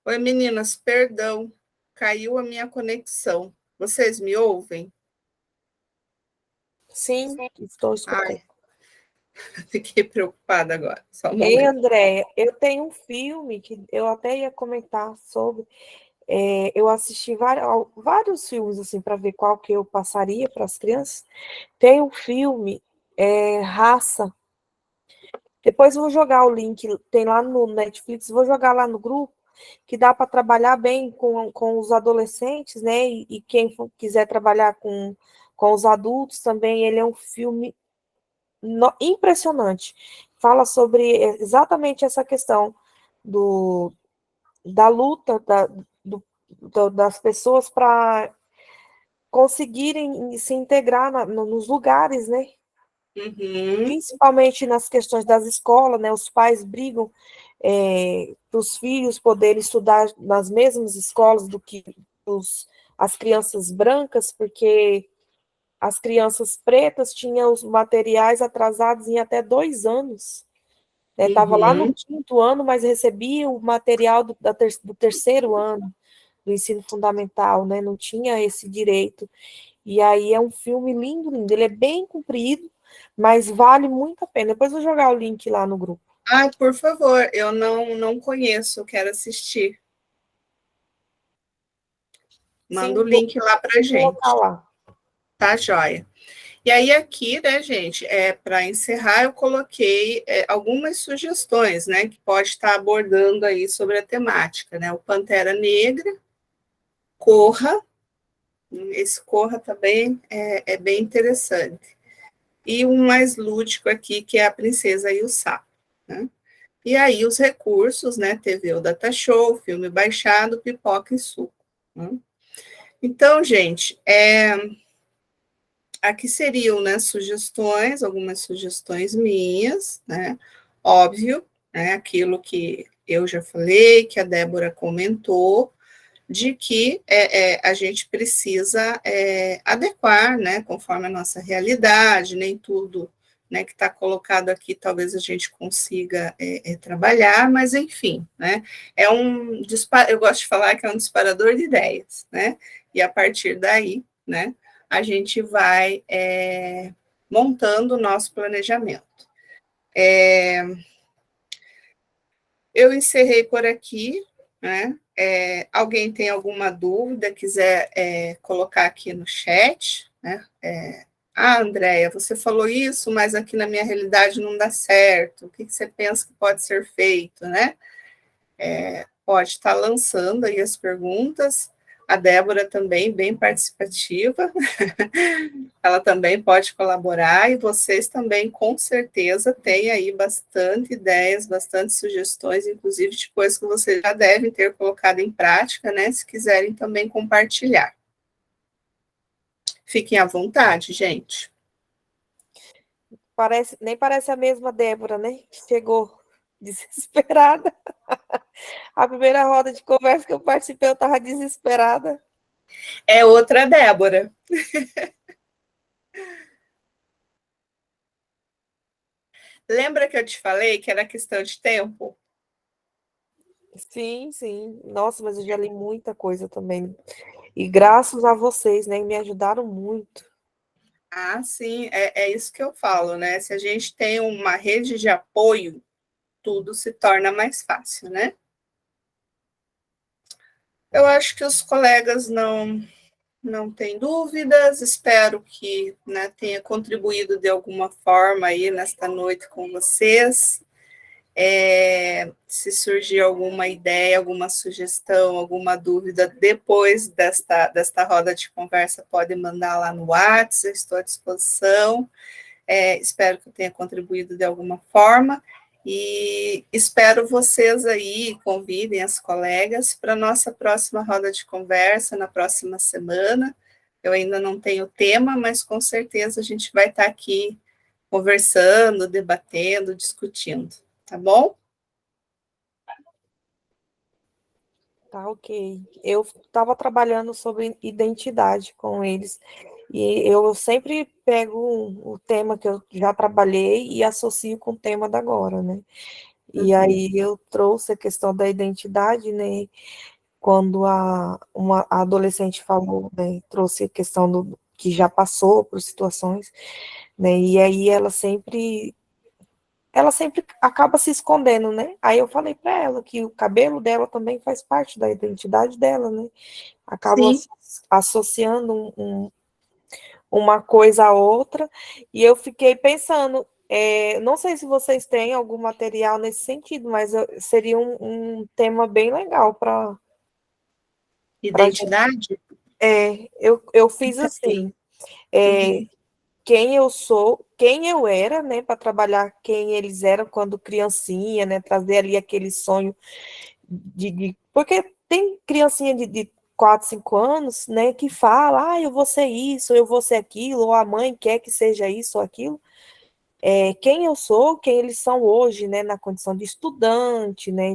Oi, meninas, perdão, caiu a minha conexão. Vocês me ouvem? Sim, estou escutando. Ai, fiquei preocupada agora, só um Ei, momento. Andréia, eu tenho um filme que eu até ia comentar sobre. Eu assisti vários filmes assim para ver qual que eu passaria para as crianças. Tem um filme, Raça. Depois eu vou jogar o link, tem lá no Netflix, vou jogar lá no grupo, que dá para trabalhar bem com os adolescentes, né? E quem quiser trabalhar com os adultos também. Ele é um filme impressionante. Fala sobre exatamente essa questão do, da luta das pessoas para conseguirem se integrar nos lugares, né? Uhum, Principalmente nas questões das escolas, né? Os pais brigam para os filhos poderem estudar nas mesmas escolas do que as crianças brancas, porque as crianças pretas tinham os materiais atrasados em até 2 anos. Estava lá no Uhum. 5º ano, mas recebia o material do 3º ano do ensino fundamental, né? Não tinha esse direito. E aí é um filme lindo, lindo. Ele é bem comprido, mas vale muito a pena. Depois eu vou jogar o link lá no grupo. Ah, por favor, eu não conheço, quero assistir. Manda o Sim, link lá para vou colocar gente. lá. Tá, joia. E aí aqui, né, gente, para encerrar, eu coloquei algumas sugestões, né, que pode estar abordando aí sobre a temática, né, o Pantera Negra, Corra, esse Corra também é bem interessante, e um mais lúdico aqui, que é a Princesa e o Sapo, né? E aí os recursos, né, TV ou Data Show, filme baixado, pipoca e suco, né? Então, gente, aqui seriam, né, sugestões, algumas sugestões minhas, né? Óbvio, né, aquilo que eu já falei, que a Débora comentou, de que a gente precisa adequar, né, conforme a nossa realidade, nem tudo, né, que está colocado aqui, talvez a gente consiga trabalhar, mas enfim, né, eu gosto de falar que é um disparador de ideias, né, e a partir daí, né, a gente vai montando o nosso planejamento. Eu encerrei por aqui, né? Alguém tem alguma dúvida, quiser colocar aqui no chat, né? Andréia, você falou isso, mas aqui na minha realidade não dá certo. O que você pensa que pode ser feito, né? Pode estar lançando aí as perguntas. A Débora também, bem participativa, ela também pode colaborar, e vocês também, com certeza, têm aí bastante ideias, bastante sugestões, inclusive de coisas que vocês já devem ter colocado em prática, né? Se quiserem também compartilhar. Fiquem à vontade, gente. Nem parece a mesma Débora, né? Que chegou desesperada. A primeira roda de conversa que eu participei, eu estava desesperada. É outra Débora. Lembra que eu te falei que era questão de tempo? Sim, sim. Nossa, mas eu já li muita coisa também. E graças a vocês, né? Me ajudaram muito. Ah, sim, é isso que eu falo, né? Se a gente tem uma rede de apoio, tudo se torna mais fácil, né? Eu acho que os colegas não têm dúvidas, espero que, né, tenha contribuído de alguma forma aí nesta noite com vocês. Se surgir alguma ideia, alguma sugestão, alguma dúvida depois desta roda de conversa, pode mandar lá no WhatsApp, estou à disposição. Espero que eu tenha contribuído de alguma forma. E espero vocês aí, convidem as colegas para a nossa próxima roda de conversa, na próxima semana. Eu ainda não tenho tema, mas com certeza a gente vai estar aqui conversando, debatendo, discutindo, tá bom? Tá, ok. Eu estava trabalhando sobre identidade com eles. E eu sempre pego o tema que eu já trabalhei e associo com o tema da agora, né? E aí eu trouxe a questão da identidade, né? Quando uma adolescente falou, né? Trouxe a questão do que já passou por situações, né? E aí ela sempre acaba se escondendo, né? Aí eu falei para ela que o cabelo dela também faz parte da identidade dela, né? Acaba Sim. associando uma coisa a outra, e eu fiquei pensando, não sei se vocês têm algum material nesse sentido, mas seria um tema bem legal para gente. Identidade? Eu fiz assim, Uhum. quem eu sou, quem eu era, né, para trabalhar quem eles eram quando criancinha, né, trazer ali aquele sonho porque tem criancinha de 4, 5 anos, né, que fala, eu vou ser isso, eu vou ser aquilo, ou a mãe quer que seja isso ou aquilo. Quem eu sou, quem eles são hoje, né, na condição de estudante, né,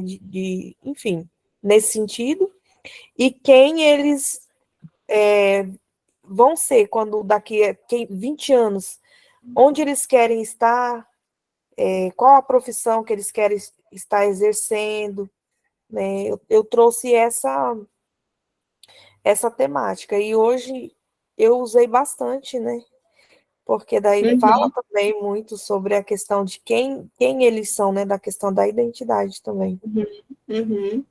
enfim, nesse sentido, e quem eles vão ser quando daqui a 20 anos, onde eles querem estar, qual a profissão que eles querem estar exercendo, né? Eu trouxe essa temática, e hoje eu usei bastante, né? Porque daí fala Uhum, também muito sobre a questão de quem eles são, né? Da questão da identidade também. uhum, uhum.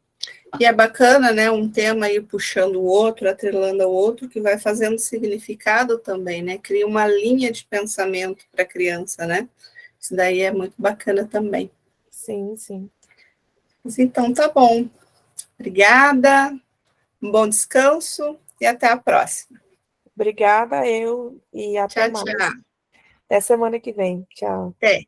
E é bacana, né? Um tema aí puxando o outro, atrelando ao outro, que vai fazendo significado também, né? Cria uma linha de pensamento para a criança, né? Isso daí é muito bacana também. Sim, sim. Mas então tá bom. Obrigada, um bom descanso e até a próxima. Obrigada, eu, e até Tchau, mais. tchau. Até semana que vem. Tchau. Até.